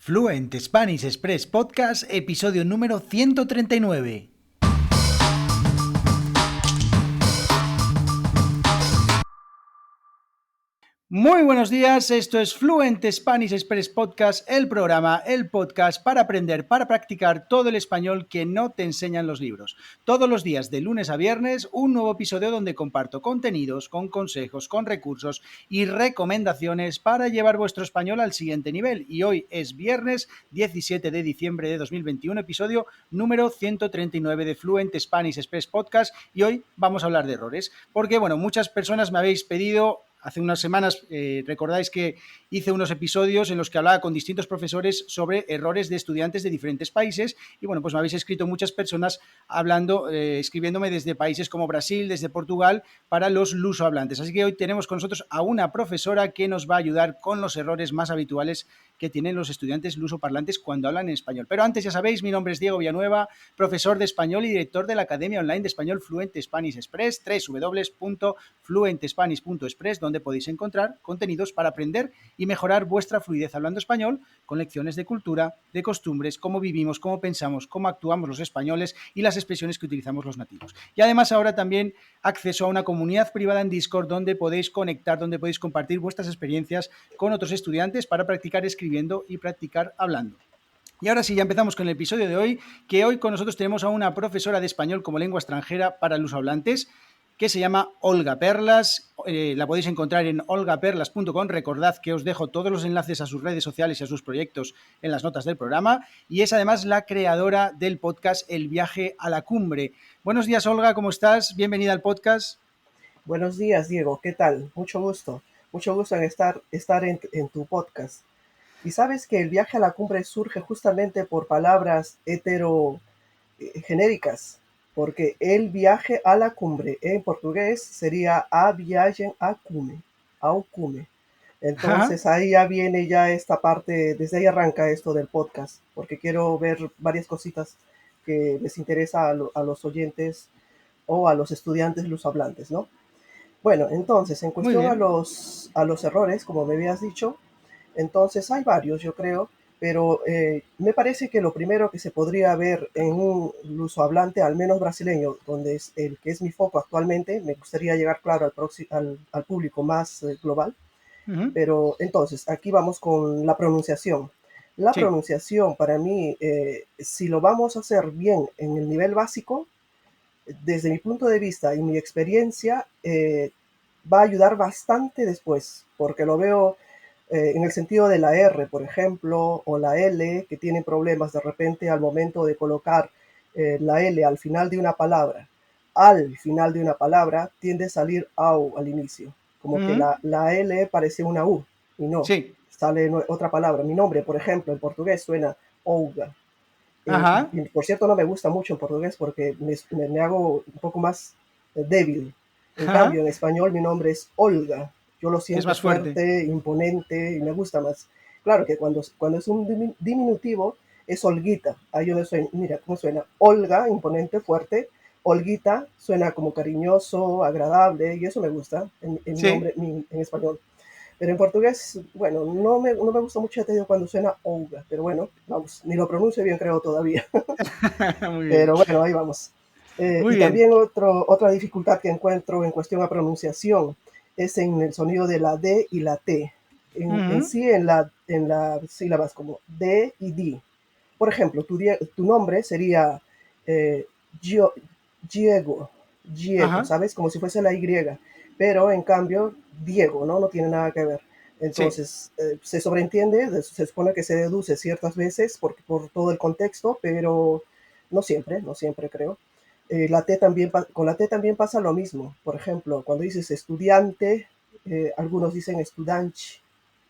Fluent Spanish Express Podcast, episodio número 139. Muy buenos días, esto es Fluent Spanish Express Podcast, el podcast para aprender, para practicar todo el español que no te enseñan los libros. Todos los días, de lunes a viernes, un nuevo episodio donde comparto contenidos, con consejos, con recursos y recomendaciones para llevar vuestro español al siguiente nivel. Y hoy es viernes 17 de diciembre de 2021, episodio número 139 de Fluent Spanish Express Podcast, y hoy vamos a hablar de errores, porque muchas personas me habéis pedido. Hace unas semanas recordáis que hice unos episodios en los que hablaba con distintos profesores sobre errores de estudiantes de diferentes países y pues me habéis escrito muchas personas escribiéndome desde países como Brasil, desde Portugal, para los lusohablantes. Así que hoy tenemos con nosotros a una profesora que nos va a ayudar con los errores más habituales que tienen los estudiantes lusoparlantes cuando hablan en español. Pero antes, ya sabéis, mi nombre es Diego Villanueva, profesor de español y director de la Academia Online de Español Fluent Spanish Express, www.fluentspanish.express, donde podéis encontrar contenidos para aprender y mejorar vuestra fluidez hablando español, con lecciones de cultura, de costumbres, cómo vivimos, cómo pensamos, cómo actuamos los españoles y las expresiones que utilizamos los nativos. Y además ahora también acceso a una comunidad privada en Discord donde podéis conectar, donde podéis compartir vuestras experiencias con otros estudiantes para practicar escribiendo y practicar hablando. Y ahora sí, ya empezamos con el episodio de hoy, que hoy con nosotros tenemos a una profesora de español como lengua extranjera para lusohablantes, que se llama Olga Perlas. La podéis encontrar en olgaperlas.com. Recordad que os dejo todos los enlaces a sus redes sociales y a sus proyectos en las notas del programa. Y es además la creadora del podcast El Viaje a la Cumbre. Buenos días, Olga, ¿cómo estás? Bienvenida al podcast. Buenos días, Diego. ¿Qué tal? Mucho gusto. Mucho gusto en estar en tu podcast. Y sabes que el viaje a la cumbre surge justamente por palabras genéricas, porque el viaje a la cumbre en portugués sería a viagem a cume, ao cume. Ajá. Entonces ahí ya viene ya esta parte, desde ahí arranca esto del podcast, porque quiero ver varias cositas que les interesa a los oyentes o a los estudiantes lusohablantes, ¿no? Bueno, entonces, en Muy cuestión a bien. los errores, como me habías dicho, entonces hay varios, yo creo, pero me parece que lo primero que se podría ver en un lusohablante, al menos brasileño, donde es el que es mi foco actualmente, me gustaría llegar, claro, al público más global, Uh-huh. pero entonces, aquí vamos con la pronunciación. La Sí. pronunciación, para mí, si lo vamos a hacer bien en el nivel básico, desde mi punto de vista y mi experiencia, va a ayudar bastante después, porque lo veo en el sentido de la R, por ejemplo, o la L, que tienen problemas de repente al momento de colocar la L al final de una palabra. Al final de una palabra tiende a salir AU al inicio, como que Uh-huh. la L parece una U, y no, Sí. sale otra palabra. Mi nombre, por ejemplo, en portugués suena Olga, Ajá. y por cierto, no me gusta mucho en portugués porque me hago un poco más débil. En cambio, Ajá. en español mi nombre es Olga. Yo lo Es siento más fuerte. fuerte, imponente y me gusta más. Claro que cuando es un diminutivo es Olguita. Ahí yo soy, mira cómo suena. Olga, imponente, fuerte. Olguita suena como cariñoso, agradable y eso me gusta en mi Sí. nombre en español. Pero en portugués, bueno, no me gusta mucho, ya te digo, cuando suena Olga, pero bueno, vamos, ni lo pronuncio bien creo todavía, Muy bien. pero bueno, ahí vamos. Muy Y bien. también otra dificultad que encuentro en cuestión a pronunciación es en el sonido de la D y la T. En Uh-huh. sí, en las sílabas como D y D. Por ejemplo, tu nombre sería eh, Gio- Diego, Diego, Ajá. ¿sabes? Como si fuese la Y, pero en cambio, Diego, ¿no? No tiene nada que ver. Sí. Entonces, se sobreentiende, se supone que se deduce ciertas veces por todo el contexto, pero no siempre creo. Con la T también pasa lo mismo. Por ejemplo, cuando dices estudiante, algunos dicen estudanchi.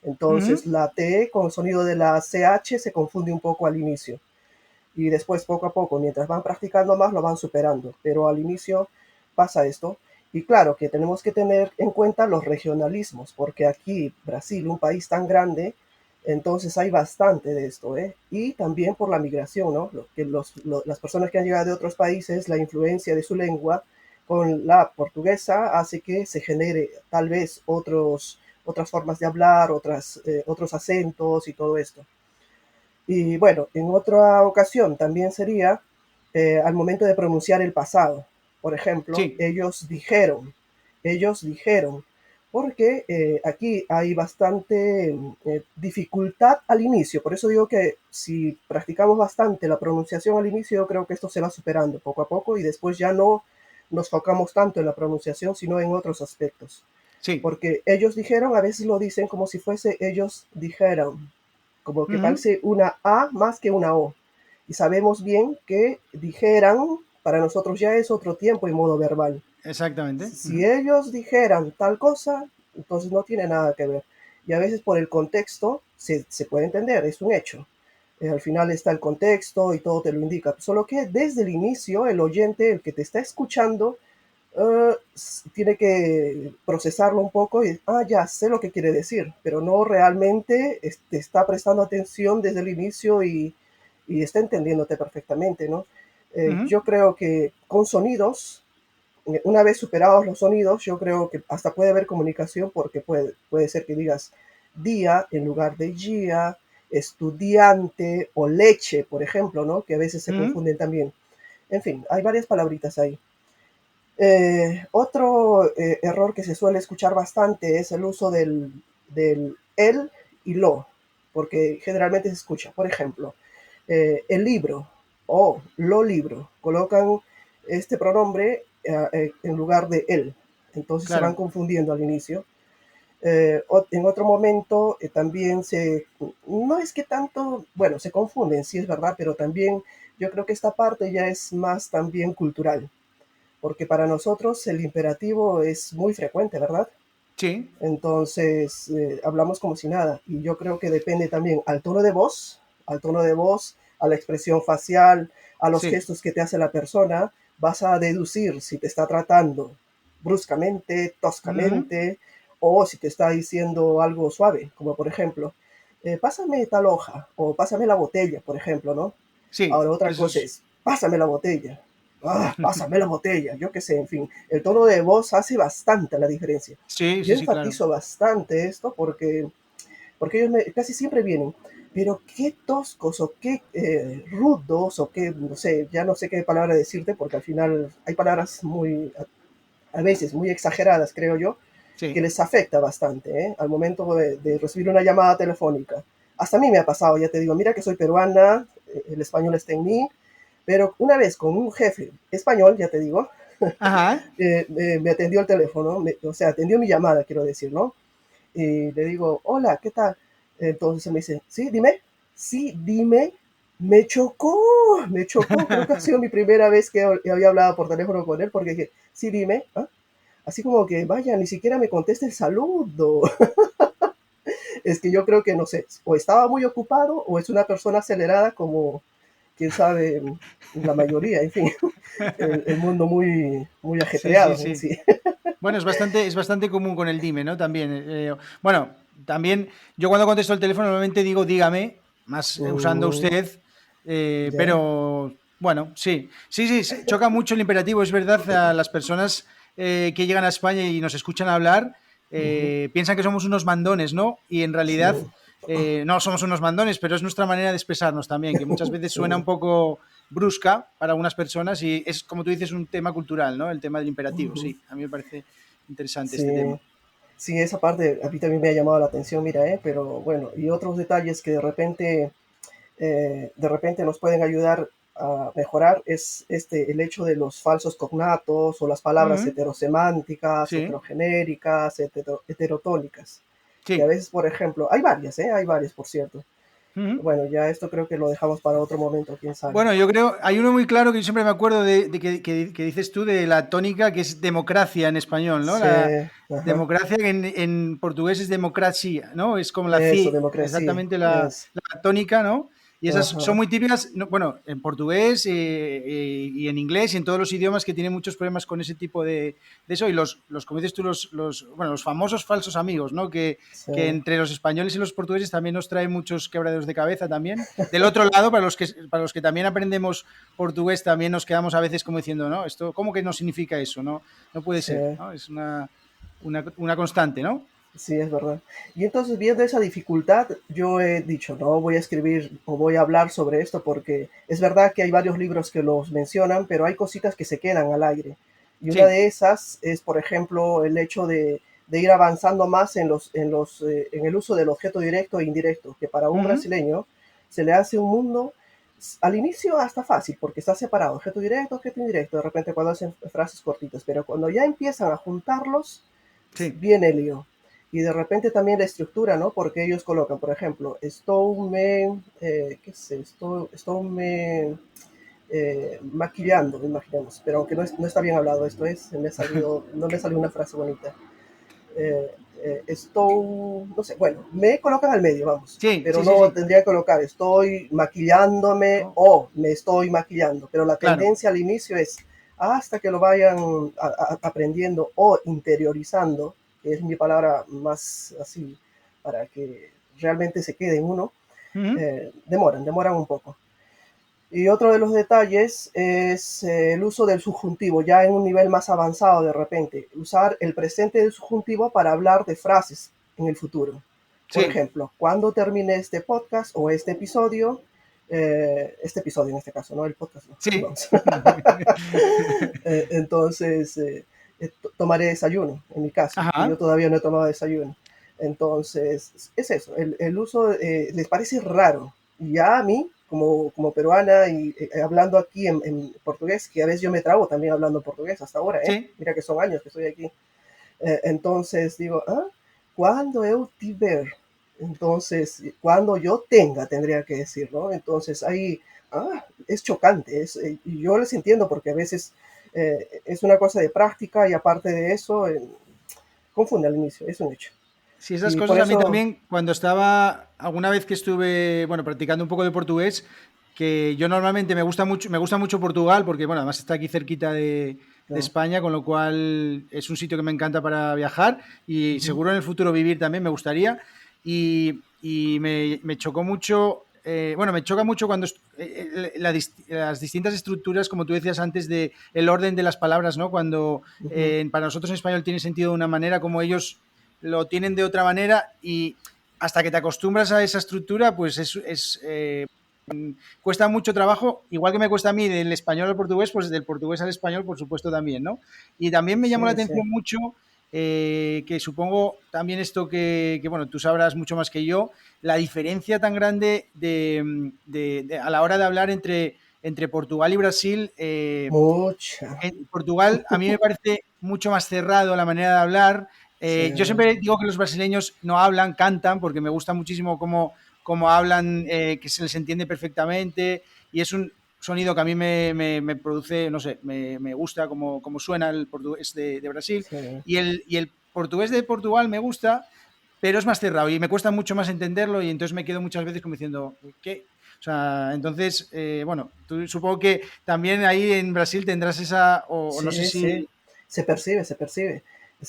Entonces Uh-huh. la T con sonido de la CH se confunde un poco al inicio. Y después, poco a poco, mientras van practicando más, lo van superando. Pero al inicio pasa esto. Y claro que tenemos que tener en cuenta los regionalismos, porque aquí, Brasil, un país tan grande, entonces hay bastante de esto, ¿eh? Y también por la migración, ¿no? Las personas que han llegado de otros países, la influencia de su lengua con la portuguesa hace que se genere tal vez otras formas de hablar, otros acentos y todo esto. Y bueno, en otra ocasión también sería al momento de pronunciar el pasado. Por ejemplo, Sí, ellos dijeron, porque aquí hay bastante dificultad al inicio. Por eso digo que si practicamos bastante la pronunciación al inicio, yo creo que esto se va superando poco a poco y después ya no nos focamos tanto en la pronunciación, sino en otros aspectos. sí. Porque ellos dijeron, a veces lo dicen como si fuese ellos dijeron, como que Ujú, parece una A más que una O. Y sabemos bien que dijeran para nosotros ya es otro tiempo y modo verbal. exactamente. Si Ujú, ellos dijeran tal cosa, entonces no tiene nada que ver. Y a veces por el contexto se puede entender, es un hecho. Al final está el contexto y todo te lo indica. Solo que desde el inicio el oyente, el que te está escuchando, tiene que procesarlo un poco y, ya sé lo que quiere decir, pero no realmente está prestando atención desde el inicio y está entendiéndote perfectamente, ¿no? ujú. Yo creo que con sonidos, una vez superados los sonidos, yo creo que hasta puede haber comunicación porque puede ser que digas día en lugar de día, estudiante o leche, por ejemplo, ¿no? Que a veces se Ujú, confunden también. En fin, hay varias palabritas ahí. Otro error que se suele escuchar bastante es el uso del el y lo, porque generalmente se escucha, por ejemplo, el libro o lo libro, colocan este pronombre en lugar de él, entonces se van claro. confundiendo al inicio. En otro momento también no es que tanto, bueno, se confunden, sí es verdad, pero también yo creo que esta parte ya es más también cultural porque para nosotros el imperativo es muy frecuente, ¿verdad? Sí, Entonces, hablamos como si nada. Y yo creo que depende también al tono de voz, a la expresión facial, a los sí. gestos que te hace la persona, vas a deducir si te está tratando bruscamente, Ujú, toscamente, o si te está diciendo algo suave, como por ejemplo, pásame tal hoja, o pásame la botella, por ejemplo, ¿no? sí, Ahora otra eso cosa es. es, pásame la botella. Pásame la botella, yo qué sé, en fin, el tono de voz hace bastante la diferencia. Sí, sí, Yo sí, claro. enfatizo bastante esto porque ellos casi siempre vienen, pero qué toscos o qué rudos o qué, no sé, ya no sé qué palabra decirte porque al final hay palabras a veces muy exageradas, creo yo, que Sí. les afecta bastante al momento de recibir una llamada telefónica. Hasta a mí me ha pasado, ya te digo, mira que soy peruana, el español está en mí, pero una vez con un jefe español, ya te digo, Ajá. me atendió el teléfono, o sea, atendió mi llamada, quiero decir, ¿no? Y le digo, hola, ¿qué tal? Entonces me dice, sí, dime, me chocó, creo que ha sido mi primera vez que había hablado por teléfono con él, porque dije, sí, dime, ¿ah? Así como que, vaya, ni siquiera me contesta el saludo. Es que yo creo que, no sé, o estaba muy ocupado o es una persona acelerada como, quién sabe, la mayoría, en fin, el mundo muy Sí, sí, ajetreado en sí. sí. Bueno, es bastante común con el dime, ¿no? También. Bueno, también yo cuando contesto el teléfono normalmente digo dígame, más usando Mm, usted, ya, pero bueno, sí. Sí, sí, choca mucho el imperativo, es verdad, a las personas que llegan a España y nos escuchan hablar, ujú, piensan que somos unos mandones, ¿no? Y en sí, realidad no somos unos mandones, pero es nuestra manera de expresarnos también, que muchas veces sí, suena un poco brusca para algunas personas y es, como tú dices, un tema cultural, ¿no? El tema del imperativo, ujú, sí. A mí me parece interesante este sí. tema. Sí, esa parte a mí también me ha llamado la atención, mira, pero bueno, y otros detalles que de repente nos pueden ayudar a mejorar es el hecho de los falsos cognatos o las palabras Ujú, heterosemánticas, sí, heterogenéricas, heterotónicas. Que a sí. veces, por ejemplo, hay varias, por cierto. Ujú. Bueno, ya esto creo que lo dejamos para otro momento, quién sabe. Bueno, yo creo, hay uno muy claro que yo siempre me acuerdo de que dices tú de la tónica, que es democracia en español, ¿no? Sí, La ajá, democracia que en portugués es democracia, ¿no? Es como la eso, ci, democracia, exactamente es, la tónica, ¿no? Y esas son ajá, muy típicas, bueno, en portugués y en inglés y en todos los idiomas que tienen muchos problemas con ese tipo de eso. Y como dices tú, bueno, los famosos falsos amigos, ¿no? sí, Que entre los españoles y los portugueses también nos trae muchos quebraderos de cabeza también. Del otro lado, para los que también aprendemos portugués, también nos quedamos a veces como diciendo, no, esto, ¿cómo que no significa eso? No, no puede sí. ser, ¿no? Es una constante, ¿no? Sí, es verdad. Y entonces, viendo esa dificultad, yo he dicho, no voy a escribir o voy a hablar sobre esto porque es verdad que hay varios libros que los mencionan, pero hay cositas que se quedan al aire. Y una Sí. de esas es, por ejemplo, el hecho de ir avanzando más en el uso del objeto directo e indirecto, que para un Ujú. brasileño se le hace un mundo al inicio hasta fácil, porque está separado, objeto indirecto, de repente cuando hacen frases cortitas, pero cuando ya empiezan a juntarlos, Sí. viene el lío. Y de repente también la estructura, ¿no? Porque ellos colocan, por ejemplo, ¿qué sé? Estoy me maquillando, imaginemos, pero aunque no está bien hablado esto es, no me salió una frase bonita. Eh, estoy, no sé, bueno, me colocan al medio, vamos, Sí, pero sí, sí, no sí. tendría que colocar estoy maquillándome Oh, o me estoy maquillando, pero la claro. tendencia al inicio es hasta que lo vayan aprendiendo o interiorizando, que es mi palabra más así, para que realmente se quede en uno, Ujú. demoran un poco. Y otro de los detalles es el uso del subjuntivo, ya en un nivel más avanzado de repente. Usar el presente del subjuntivo para hablar de frases en el futuro. Por Sí, ejemplo, cuando termine este podcast o este episodio en este caso, no el podcast, no. sí. Vamos. Entonces, tomaré desayuno, en mi caso, que yo Ajá. todavía no he tomado desayuno. Entonces, es eso, el uso les parece raro. Y ya a mí, como peruana y hablando aquí en portugués, que a veces yo me trabo también hablando portugués hasta ahora, ¿eh? Sí. Mira que son años que estoy aquí. Entonces digo, ah, cuando eu tiver, entonces, cuando yo tenga, tendría que decir, ¿no? Entonces ahí, es chocante, y yo les entiendo porque a veces es una cosa de práctica y aparte de eso, confunde al inicio, es un hecho. Sí, esas Y por cosas a mí eso, también, cuando estaba, alguna vez que estuve, bueno, practicando un poco de portugués, que yo normalmente me gusta mucho Portugal, porque, bueno, además está aquí cerquita de no, España, con lo cual es un sitio que me encanta para viajar y ujú, seguro en el futuro vivir también me gustaría. Y me chocó mucho, bueno, me choca mucho cuando las distintas estructuras, como tú decías antes, de el orden de las palabras, ¿no? Cuando ujú, para nosotros en español tiene sentido de una manera, como ellos lo tienen de otra manera y hasta que te acostumbras a esa estructura, pues cuesta mucho trabajo, igual que me cuesta a mí del español al portugués, pues del portugués al español, por supuesto, también, ¿no? Y también me llamó la sí, sí, atención mucho, que supongo también esto bueno, tú sabrás mucho más que yo, la diferencia tan grande a la hora de hablar entre Portugal y Brasil. mucha, En Portugal a mí me parece mucho más cerrado la manera de hablar. sí, Yo siempre digo que los brasileños no hablan, cantan, porque me gusta muchísimo cómo hablan, que se les entiende perfectamente y es un sonido que a mí me produce, no sé, me gusta como suena el portugués de Brasil sí. y el portugués de Portugal me gusta, pero es más cerrado y me cuesta mucho más entenderlo y entonces me quedo muchas veces como diciendo, ¿qué? O sea, entonces, bueno, tú supongo que también ahí en Brasil tendrás esa, o no sé Sí, sí, si... se percibe, se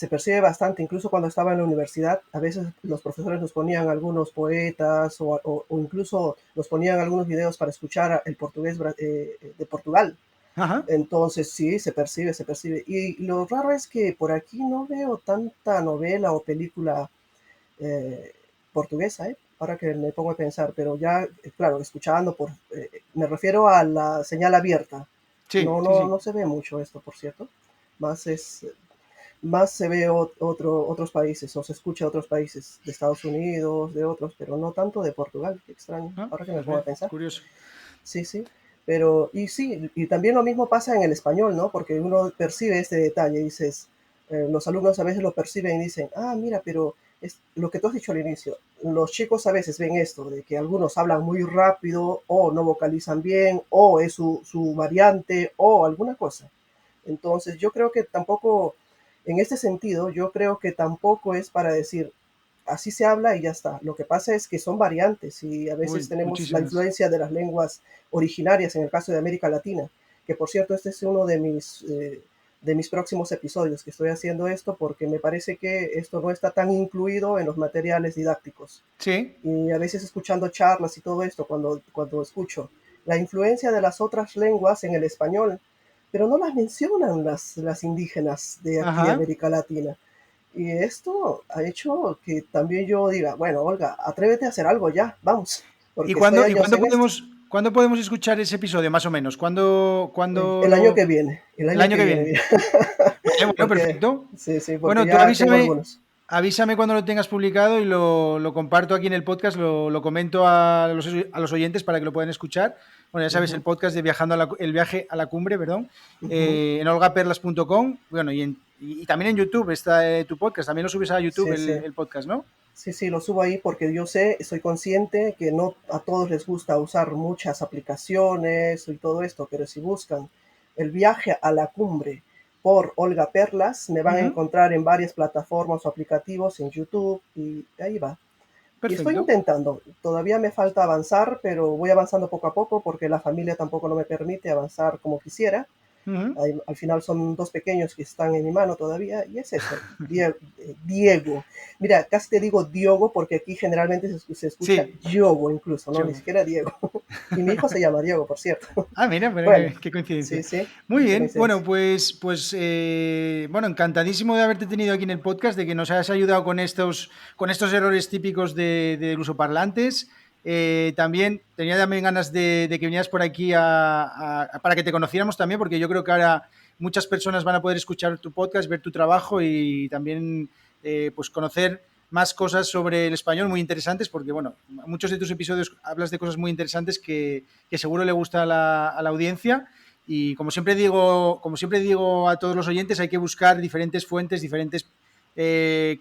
percibe bastante. Incluso cuando estaba en la universidad, a veces los profesores nos ponían algunos poetas o incluso nos ponían algunos videos para escuchar el portugués de Portugal. Ajá, Entonces sí, se percibe, se percibe. Y lo raro es que por aquí no veo tanta novela o película eh, portuguesa, ¿eh? Ahora que me pongo a pensar, pero ya, claro, escuchando, me refiero a la señal abierta. sí, sí, sí. No se ve mucho esto, por cierto. Más es, más se ve otros países, o se escucha otros países, de Estados Unidos, de otros, pero no tanto de Portugal, qué extraño, Ah, ahora que me pues pongo a mira, pensar. curioso. Sí, sí, pero, y sí, y también lo mismo pasa en el español, ¿no? Porque uno percibe este detalle, dices, los alumnos a veces lo perciben y dicen, mira, pero es lo que tú has dicho al inicio, los chicos a veces ven esto, de que algunos hablan muy rápido, o no vocalizan bien, o es su variante, o alguna cosa. Entonces, yo creo que tampoco, en este sentido, yo creo que tampoco es para decir, así se habla y ya está. Lo que pasa es que son variantes y a veces Uy, tenemos la muchísimas. influencia de las lenguas originarias, en el caso de América Latina, que por cierto, este es uno de mis próximos episodios que estoy haciendo esto porque me parece que esto no está tan incluido en los materiales didácticos. Sí, Y a veces escuchando charlas y todo esto, cuando escucho la influencia de las otras lenguas en el español, pero no las mencionan las indígenas de aquí de ajá. América Latina. Y esto ha hecho que también yo diga, bueno, Olga, atrévete a hacer algo ya, vamos, ¿Y porque estoy cuándo, años en esto. cuándo podemos escuchar ese episodio, más o menos? ¿Cuándo El año que viene, el el año año que que viene, viene? mira. Vale, bueno, Porque, perfecto. sí, sí, porque Bueno, tú ya tengo algunos. avísame cuando lo tengas publicado y lo comparto aquí en el podcast, lo comento a los oyentes para que lo puedan escuchar. Bueno, ya sabes, el Ujú, podcast de el viaje a la cumbre, perdón, ujú. en olgaperlas.com. Bueno, y también en YouTube está tu podcast. También lo subes a YouTube Sí, sí. el podcast, ¿no? Sí, sí, lo subo ahí porque yo sé, estoy consciente que no a todos les gusta usar muchas aplicaciones y todo esto, pero si buscan el viaje a la cumbre por Olga Perlas, me van a Ujú, encontrar en varias plataformas o aplicativos en YouTube y ahí va. Y estoy perfecto. intentando, todavía me falta avanzar, pero voy avanzando poco a poco porque la familia tampoco no me permite avanzar como quisiera. Ujú. Al final son dos pequeños que están en mi mano todavía, y es eso, Diego. Mira, casi te digo Diogo porque aquí generalmente se escucha Sí, Diogo incluso, ¿no? Ni yo. siquiera Diego. Y mi hijo se llama Diego, por cierto. Ah, mira, pero Bueno, qué coincidencia. sí, sí, Muy qué bien, bueno, coincidencia. bueno, encantadísimo de haberte tenido aquí en el podcast, de que nos hayas ayudado con estos errores típicos de lusoparlantes. También tenía también ganas de que vinieras por aquí para que te conociéramos también, porque yo creo que ahora muchas personas van a poder escuchar tu podcast, ver tu trabajo y también pues conocer más cosas sobre el español muy interesantes, porque bueno, muchos de tus episodios hablas de cosas muy interesantes que seguro le gusta a la audiencia. Y como siempre digo a todos los oyentes, hay que buscar diferentes fuentes, diferentes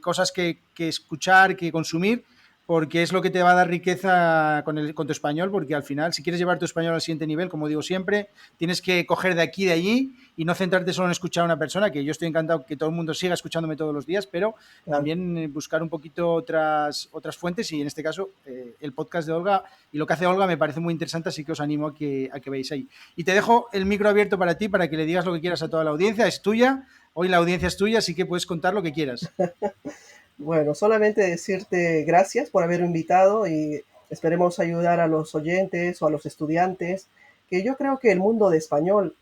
cosas que escuchar, que consumir, porque es lo que te va a dar riqueza con tu español, porque al final, si quieres llevar tu español al siguiente nivel, como digo siempre, tienes que coger de aquí y de allí y no centrarte solo en escuchar a una persona, que yo estoy encantado que todo el mundo siga escuchándome todos los días, pero Claro. también buscar un poquito otras fuentes y en este caso el podcast de Olga y lo que hace Olga me parece muy interesante, así que os animo a que veáis ahí. Y te dejo el micro abierto para ti, para que le digas lo que quieras a toda la audiencia, es tuya, hoy la audiencia es tuya, así que puedes contar lo que quieras. Bueno, solamente decirte gracias por haberme invitado y esperemos ayudar a los oyentes o a los estudiantes, que yo creo que el mundo de español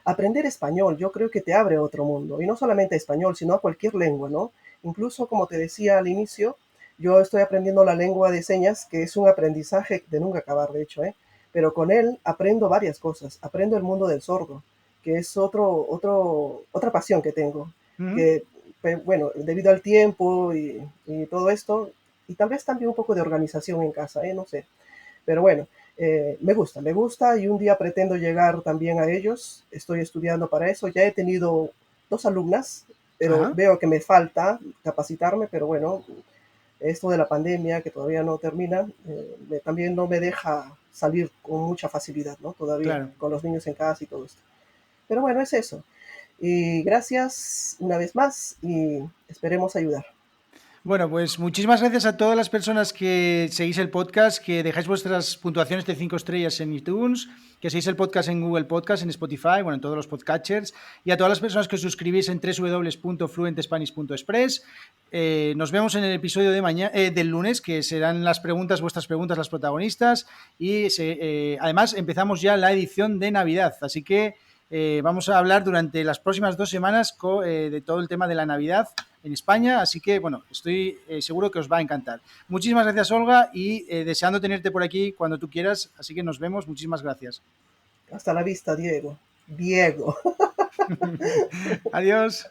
aprender español, yo creo que te abre otro mundo, y no solamente español, sino a cualquier lengua, ¿no? Incluso, como te decía al inicio, yo estoy aprendiendo la lengua de señas, que es un aprendizaje de nunca acabar, de hecho, ¿eh? Pero con él aprendo varias cosas, aprendo el mundo del sordo, que es otra pasión que tengo, Uh -huh. que bueno, debido al tiempo y todo esto, y tal vez también un poco de organización en casa, no sé. Pero bueno, me gusta y un día pretendo llegar también a ellos. Estoy estudiando para eso. Ya he tenido dos alumnas, pero Ajá. veo que me falta capacitarme, pero bueno, esto de la pandemia que todavía no termina, también no me deja salir con mucha facilidad, ¿no? Todavía, Claro. con los niños en casa y todo esto. Pero bueno, es eso. Y gracias una vez más y esperemos ayudar. Bueno, pues muchísimas gracias a todas las personas que seguís el podcast, que dejáis vuestras puntuaciones de 5 estrellas en iTunes, que seguís el podcast en Google Podcast, en Spotify, bueno, en todos los podcatchers, y a todas las personas que os suscribís en www.fluentespanish.express. Nos vemos en el episodio de del lunes, que serán vuestras preguntas, las protagonistas, y además empezamos ya la edición de Navidad, así que vamos a hablar durante las próximas 2 semanas de todo el tema de la Navidad en España, así que bueno, estoy seguro que os va a encantar. Muchísimas gracias, Olga, y deseando tenerte por aquí cuando tú quieras, así que nos vemos, muchísimas gracias. Hasta la vista, Diego. Diego. Adiós.